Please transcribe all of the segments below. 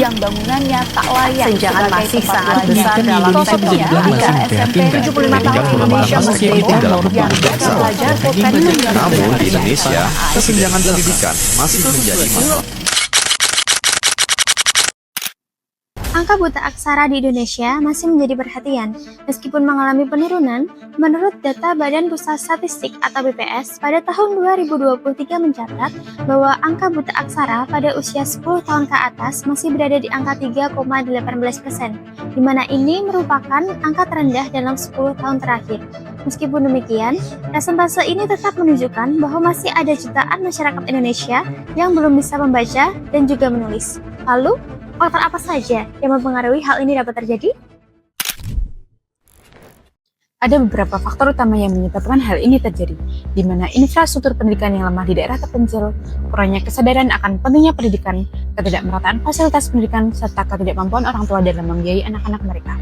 yang bangunannya tak layak Kesenjangan sebagai masih tempat sangat belajar. besar dalam Contohnya, jika SMP 75 tahun Indonesia Merdeka yang gagal belajar potensi Namun di Indonesia, kesenjangan pendidikan masih menjadi masalah. Angka buta aksara di Indonesia masih menjadi perhatian. Meskipun mengalami penurunan, menurut data Badan Pusat Statistik atau BPS, pada tahun 2023 mencatat bahwa angka buta aksara pada usia 10 tahun ke atas masih berada di angka 3,18%, di mana ini merupakan angka terendah dalam 10 tahun terakhir. Meskipun demikian, persentase ini tetap menunjukkan bahwa masih ada jutaan masyarakat Indonesia yang belum bisa membaca dan juga menulis. Lalu, faktor apa saja yang mempengaruhi hal ini dapat terjadi? Ada beberapa faktor utama yang menyebabkan hal ini terjadi, di mana infrastruktur pendidikan yang lemah di daerah terpencil, kurangnya kesadaran akan pentingnya pendidikan, ketidakmerataan fasilitas pendidikan, serta ketidakmampuan orang tua dalam membiayai anak-anak mereka.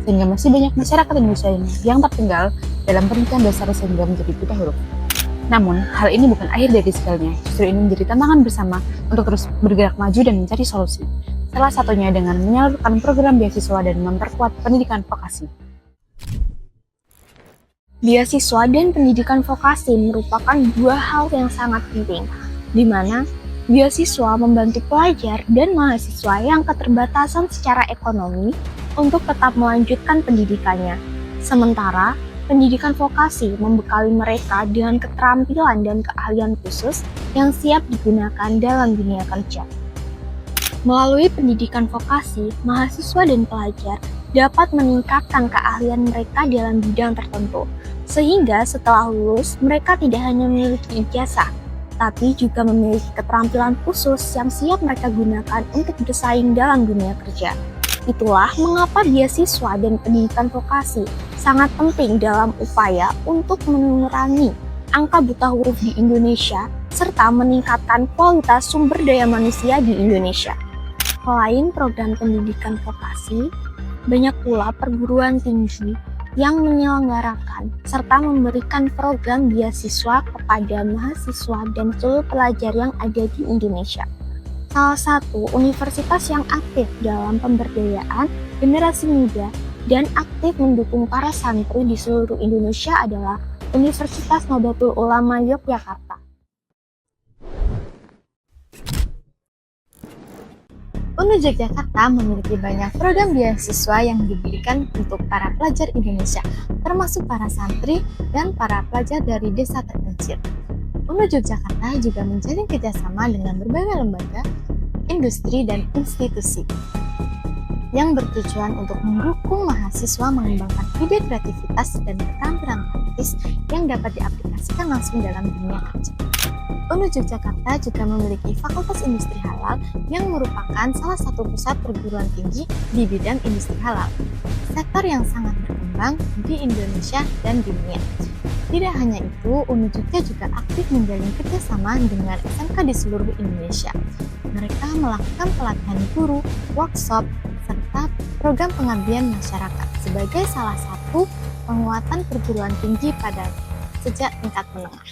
Sehingga masih banyak masyarakat Indonesia yang tertinggal dalam pendidikan dasar sehingga menjadi buta huruf. Namun, hal ini bukan akhir dari segalanya, justru ini menjadi tantangan bersama untuk terus bergerak maju dan mencari solusi. Salah satunya dengan menyalurkan program beasiswa dan memperkuat pendidikan vokasi. Beasiswa dan pendidikan vokasi merupakan dua hal yang sangat penting, di mana beasiswa membantu pelajar dan mahasiswa yang keterbatasan secara ekonomi untuk tetap melanjutkan pendidikannya. Sementara, pendidikan vokasi membekali mereka dengan keterampilan dan keahlian khusus yang siap digunakan dalam dunia kerja. Melalui pendidikan vokasi, mahasiswa dan pelajar dapat meningkatkan keahlian mereka dalam bidang tertentu, sehingga setelah lulus mereka tidak hanya memiliki ijazah, tapi juga memiliki keterampilan khusus yang siap mereka gunakan untuk bersaing dalam dunia kerja. Itulah mengapa beasiswa dan pendidikan vokasi sangat penting dalam upaya untuk mengurangi angka buta huruf di Indonesia serta meningkatkan kualitas sumber daya manusia di Indonesia. Selain program pendidikan vokasi, banyak pula perguruan tinggi yang menyelenggarakan serta memberikan program beasiswa kepada mahasiswa dan seluruh pelajar yang ada di Indonesia. Salah satu universitas yang aktif dalam pemberdayaan generasi muda dan aktif mendukung para santri di seluruh Indonesia adalah Universitas Nahdlatul Ulama Yogyakarta. UNU Yogyakarta memiliki banyak program beasiswa yang diberikan untuk para pelajar Indonesia, termasuk para santri dan para pelajar dari desa terpencil. UNU Yogyakarta juga menjalin kerjasama dengan berbagai lembaga, industri, dan institusi yang bertujuan untuk mendukung mahasiswa mengembangkan ide kreativitas dan keterampilan praktis yang dapat diaplikasikan langsung dalam dunia kerja. UNU Yogyakarta juga memiliki Fakultas Industri Halal yang merupakan salah satu pusat perguruan tinggi di bidang industri halal, sektor yang sangat berkembang di Indonesia dan dunia. Tidak hanya itu, UNU juga aktif menjalin kerjasama dengan SMK di seluruh Indonesia. Mereka melakukan pelatihan guru, workshop, serta program pengabdian masyarakat sebagai salah satu penguatan perguruan tinggi pada sejak tingkat menengah.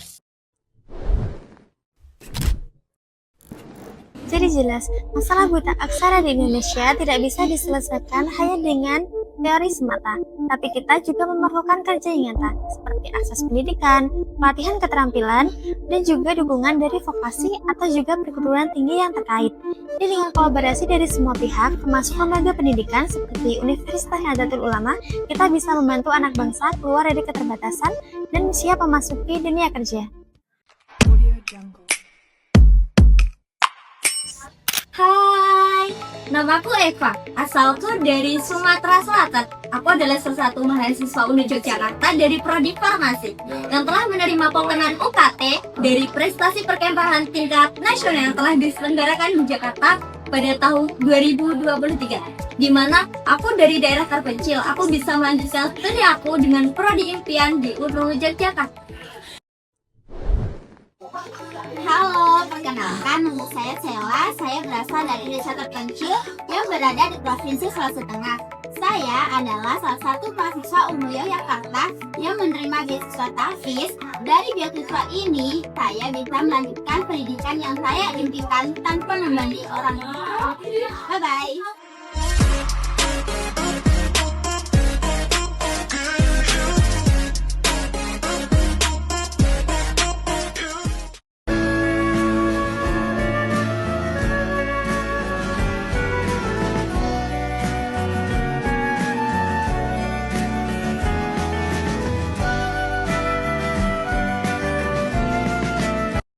Jadi jelas, masalah buta aksara di Indonesia tidak bisa diselesaikan hanya dengan teori semata, tapi kita juga memerlukan kerja nyata, seperti akses pendidikan, pelatihan keterampilan, dan juga dukungan dari vokasi atau juga perguruan tinggi yang terkait. Dan dengan kolaborasi dari semua pihak, termasuk lembaga pendidikan seperti Universitas Nahdlatul Ulama, kita bisa membantu anak bangsa keluar dari keterbatasan dan siap memasuki dunia kerja. Hai, namaku Eva, asalku dari Sumatera Selatan. Aku adalah salah satu mahasiswa UNU Yogyakarta dari Prodi Farmasi yang telah menerima penghargaan UKT dari prestasi perkemahan tingkat nasional yang telah diselenggarakan di Jakarta pada tahun 2023. Di mana aku dari daerah terpencil, aku bisa melanjutkan studi aku dengan Prodi Impian di UNU Yogyakarta. Halo, perkenalkan nama saya Sela. Saya berasal dari desa terpencil yang berada di Provinsi Sulawesi Tengah. Saya adalah salah satu mahasiswa UNU Yogyakarta yang menerima beasiswa TAFIS. Dari beasiswa ini, saya bisa melanjutkan pendidikan yang saya impikan tanpa membanding orang Bye-bye.